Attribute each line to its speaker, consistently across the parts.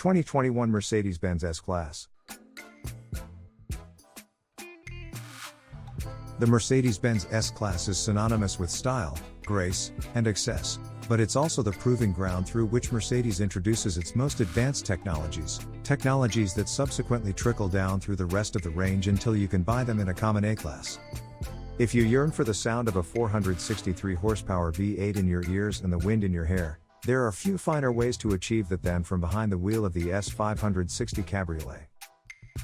Speaker 1: 2021 Mercedes-Benz S-Class. The Mercedes-Benz S-Class is synonymous with style, grace, and excess, but it's also the proving ground through which Mercedes introduces its most advanced technologies that subsequently trickle down through the rest of the range until you can buy them in a common A-Class. If you yearn for the sound of a 463 horsepower V8 in your ears and the wind in your hair, there are few finer ways to achieve that than from behind the wheel of the S560 Cabriolet.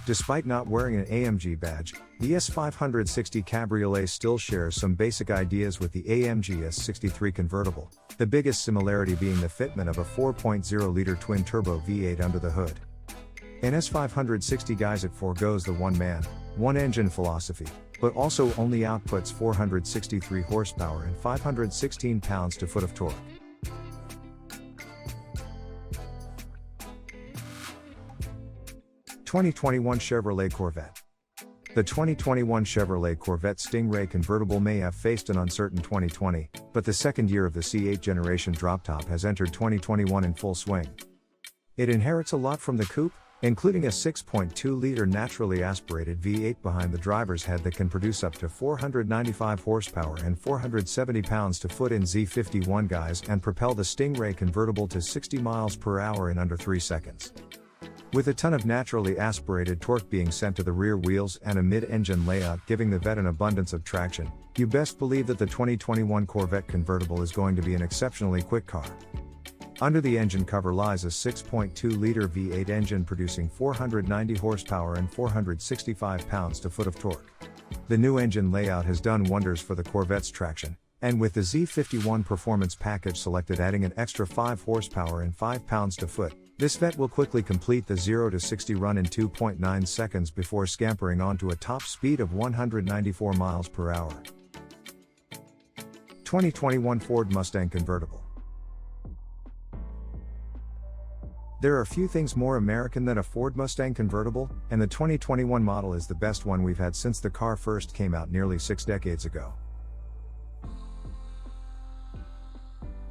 Speaker 1: Despite not wearing an AMG badge, the S560 Cabriolet still shares some basic ideas with the AMG S63 Convertible, the biggest similarity being the fitment of a 4.0-liter twin-turbo V8 under the hood. In S560 guys it forgoes the one-man, one-engine philosophy, but also only outputs 463 horsepower and 516 pounds-to-foot of torque. The 2021 Chevrolet Corvette. The 2021 Chevrolet Corvette Stingray convertible may have faced an uncertain 2020, but the second year of the C8 generation drop-top has entered 2021 in full swing. It inherits a lot from the coupe, including a 6.2-liter naturally aspirated V8 behind the driver's head that can produce up to 495 horsepower and 470 pounds-to-foot in Z51 guise and propel the Stingray convertible to 60 miles per hour in under 3 seconds. With a ton of naturally aspirated torque being sent to the rear wheels and a mid-engine layout giving the Vet an abundance of traction, you best believe that the 2021 Corvette convertible is going to be an exceptionally quick car. Under the engine cover lies a 6.2-liter V8 engine producing 490 horsepower and 465 pounds-to-foot of torque. The new engine layout has done wonders for the Corvette's traction, and with the Z51 performance package selected adding an extra 5 horsepower and 5 pounds-to-foot, this Vet will quickly complete the 0 to 60 run in 2.9 seconds before scampering onto a top speed of 194 miles per hour. 2021 Ford Mustang Convertible. There are few things more American than a Ford Mustang convertible, and the 2021 model is the best one we've had since the car first came out nearly 6 decades ago.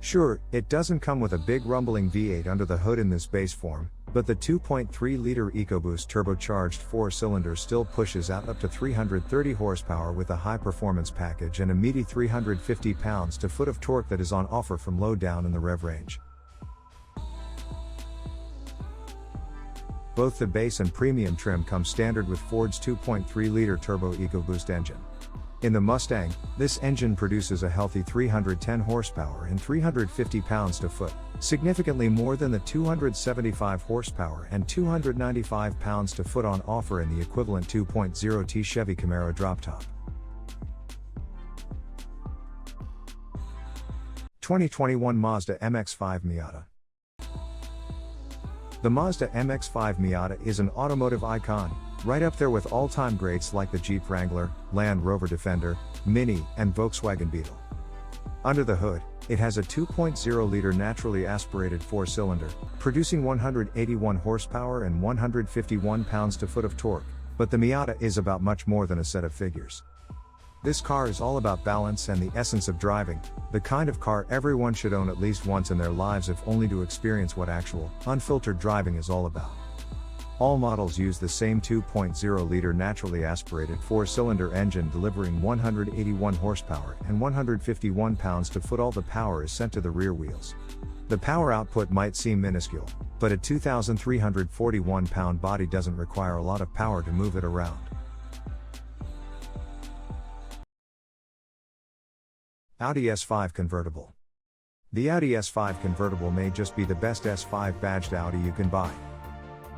Speaker 1: Sure, it doesn't come with a big rumbling V8 under the hood in this base form, but the 2.3-liter EcoBoost turbocharged 4-cylinder still pushes out up to 330 horsepower with a high-performance package and a meaty 350 pounds-to-foot of torque that is on offer from low down in the rev range. Both the base and premium trim come standard with Ford's 2.3-liter turbo EcoBoost engine. In the Mustang, this engine produces a healthy 310 horsepower and 350 pounds-to-foot, significantly more than the 275 horsepower and 295 pounds-to-foot on offer in the equivalent 2.0T Chevy Camaro drop-top. 2021 Mazda MX-5 Miata. The Mazda MX-5 Miata is an automotive icon, right up there with all-time greats like the Jeep Wrangler, Land Rover Defender, Mini, and Volkswagen Beetle. Under the hood, it has a 2.0-liter naturally aspirated 4-cylinder, producing 181 horsepower and 151 pounds-to-foot of torque, but the Miata is about much more than a set of figures. This car is all about balance and the essence of driving, the kind of car everyone should own at least once in their lives if only to experience what actual, unfiltered driving is all about. All models use the same 2.0-liter naturally aspirated 4-cylinder engine delivering 181 horsepower and 151 pounds-to-foot. All the power is sent to the rear wheels. The power output might seem minuscule, but a 2,341-pound body doesn't require a lot of power to move it around. Audi S5 Convertible. The Audi S5 Convertible may just be the best S5 badged Audi you can buy.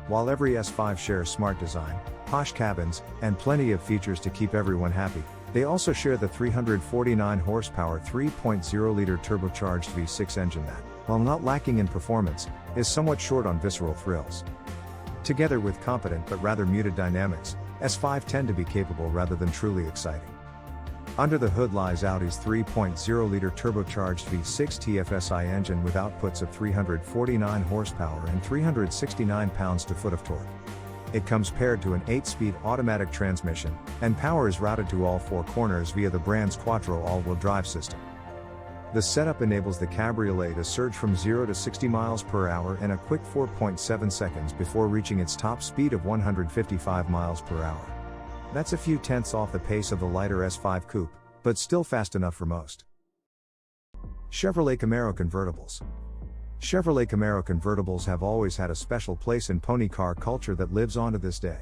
Speaker 1: While every S5 shares smart design, posh cabins, and plenty of features to keep everyone happy, they also share the 349 horsepower 3.0-liter turbocharged V6 engine that, while not lacking in performance, is somewhat short on visceral thrills. Together with competent but rather muted dynamics, S5 tend to be capable rather than truly exciting. Under the hood lies Audi's 3.0-liter turbocharged V6 TFSI engine with outputs of 349 horsepower and 369 pounds-to-foot of torque. It comes paired to an 8-speed automatic transmission, and power is routed to all 4 corners via the brand's Quattro all-wheel drive system. The setup enables the cabriolet to surge from 0 to 60 miles per hour in a quick 4.7 seconds before reaching its top speed of 155 miles per hour. That's a few tenths off the pace of the lighter S5 Coupe, but still fast enough for most. Chevrolet Camaro Convertibles. Chevrolet Camaro Convertibles have always had a special place in pony car culture that lives on to this day.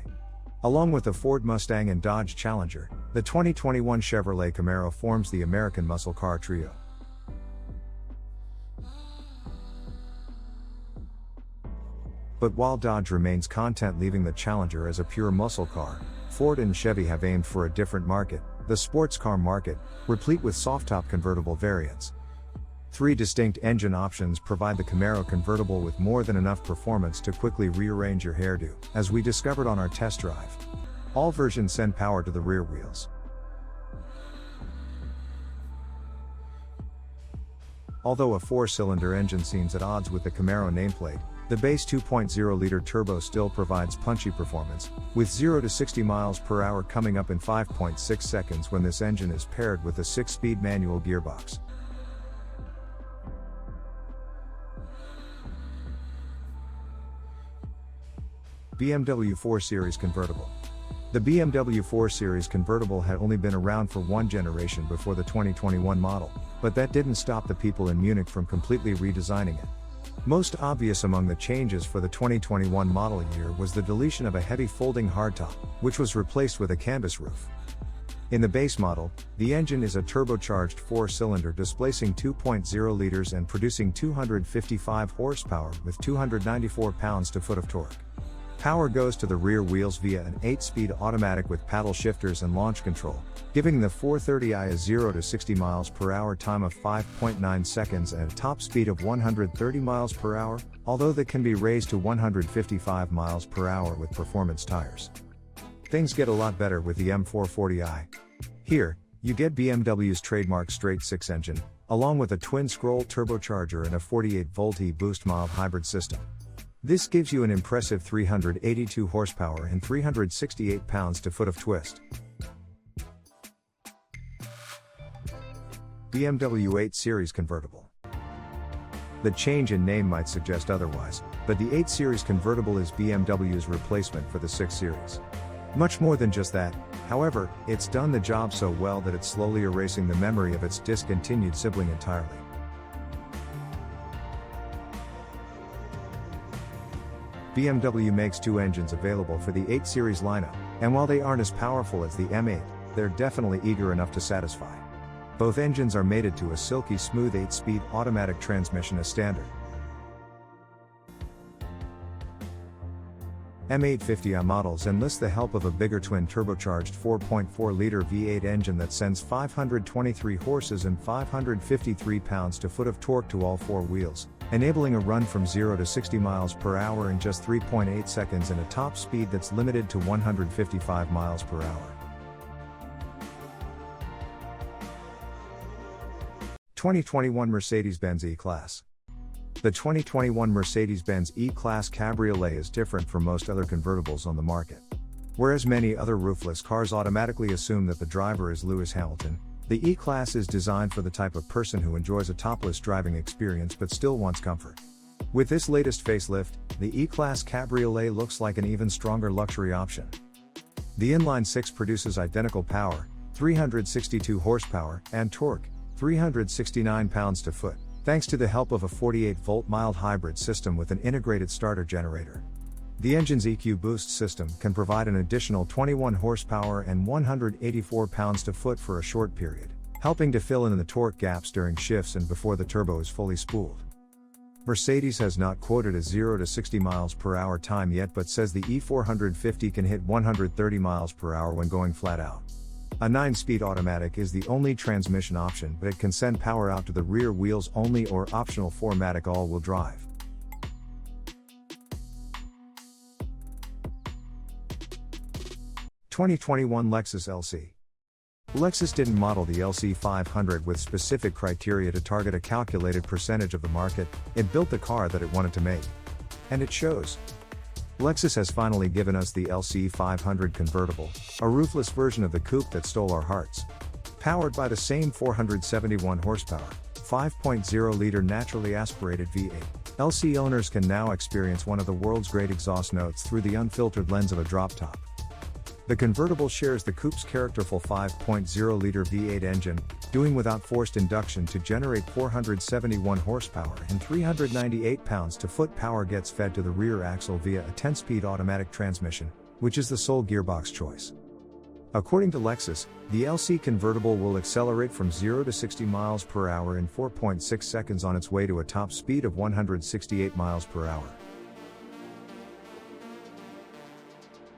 Speaker 1: Along with the Ford Mustang and Dodge Challenger, the 2021 Chevrolet Camaro forms the American muscle car trio. But while Dodge remains content leaving the Challenger as a pure muscle car, Ford and Chevy have aimed for a different market, the sports car market, replete with soft-top convertible variants. 3 distinct engine options provide the Camaro convertible with more than enough performance to quickly rearrange your hairdo, as we discovered on our test drive. All versions send power to the rear wheels. Although a 4-cylinder engine seems at odds with the Camaro nameplate, the base 2.0-liter turbo still provides punchy performance, with 0 to 60 miles per hour coming up in 5.6 seconds when this engine is paired with a 6-speed manual gearbox. BMW 4 Series Convertible. The BMW 4 Series Convertible had only been around for one generation before the 2021 model, but that didn't stop the people in Munich from completely redesigning it. Most obvious among the changes for the 2021 model year was the deletion of a heavy folding hardtop, which was replaced with a canvas roof. In the base model, the engine is a turbocharged 4-cylinder displacing 2.0 liters and producing 255 horsepower with 294 pounds-to-foot of torque. Power goes to the rear wheels via an 8-speed automatic with paddle shifters and launch control, giving the 430i a 0 to 60 miles per hour time of 5.9 seconds and a top speed of 130 miles per hour, although that can be raised to 155 miles per hour with performance tires. Things get a lot better with the M440i. Here, you get BMW's trademark straight-six engine, along with a twin-scroll turbocharger and a 48-volt e-boost mild hybrid system. This gives you an impressive 382 horsepower and 368 pounds-to-foot of twist. BMW 8 Series Convertible. The change in name might suggest otherwise, but the 8 Series Convertible is BMW's replacement for the 6 Series. Much more than just that, however, it's done the job so well that it's slowly erasing the memory of its discontinued sibling entirely. BMW makes 2 engines available for the 8 Series lineup, and while they aren't as powerful as the M8, they're definitely eager enough to satisfy. Both engines are mated to a silky smooth 8-speed automatic transmission as standard. M850i models enlist the help of a bigger twin-turbocharged 4.4-liter V8 engine that sends 523 horses and 553 pounds-to-foot of torque to all 4 wheels, enabling a run from 0 to 60 miles per hour in just 3.8 seconds and a top speed that's limited to 155 miles per hour. 2021 Mercedes-Benz E-Class. The 2021 Mercedes-Benz E-Class Cabriolet is different from most other convertibles on the market. Whereas many other roofless cars automatically assume that the driver is Lewis Hamilton, the E-Class is designed for the type of person who enjoys a topless driving experience but still wants comfort. With this latest facelift, the E-Class Cabriolet looks like an even stronger luxury option. The inline-6 produces identical power, 362 horsepower, and torque, 369 pounds-to-foot, thanks to the help of a 48-volt mild hybrid system with an integrated starter generator. The engine's EQ boost system can provide an additional 21 horsepower and 184 pounds-to-foot for a short period, helping to fill in the torque gaps during shifts and before the turbo is fully spooled. Mercedes has not quoted a 0 to 60 miles per hour time yet, but says the E450 can hit 130 miles per hour when going flat out. A 9-speed automatic is the only transmission option, but it can send power out to the rear wheels only or optional 4MATIC all-wheel drive. (2021) Lexus LC. Lexus didn't model the LC 500 with specific criteria to target a calculated percentage of the market, it built the car that it wanted to make. And it shows. Lexus has finally given us the LC 500 Convertible, a roofless version of the coupe that stole our hearts. Powered by the same 471 horsepower, 5.0-liter naturally aspirated V8. LC owners can now experience one of the world's great exhaust notes through the unfiltered lens of a drop-top. The convertible shares the coupe's characterful 5.0-liter V8 engine, doing without forced induction to generate 471 horsepower and 398 pounds-to-foot power gets fed to the rear axle via a 10-speed automatic transmission, which is the sole gearbox choice. According to Lexus, the LC convertible will accelerate from 0 to 60 miles per hour in 4.6 seconds on its way to a top speed of 168 miles per hour.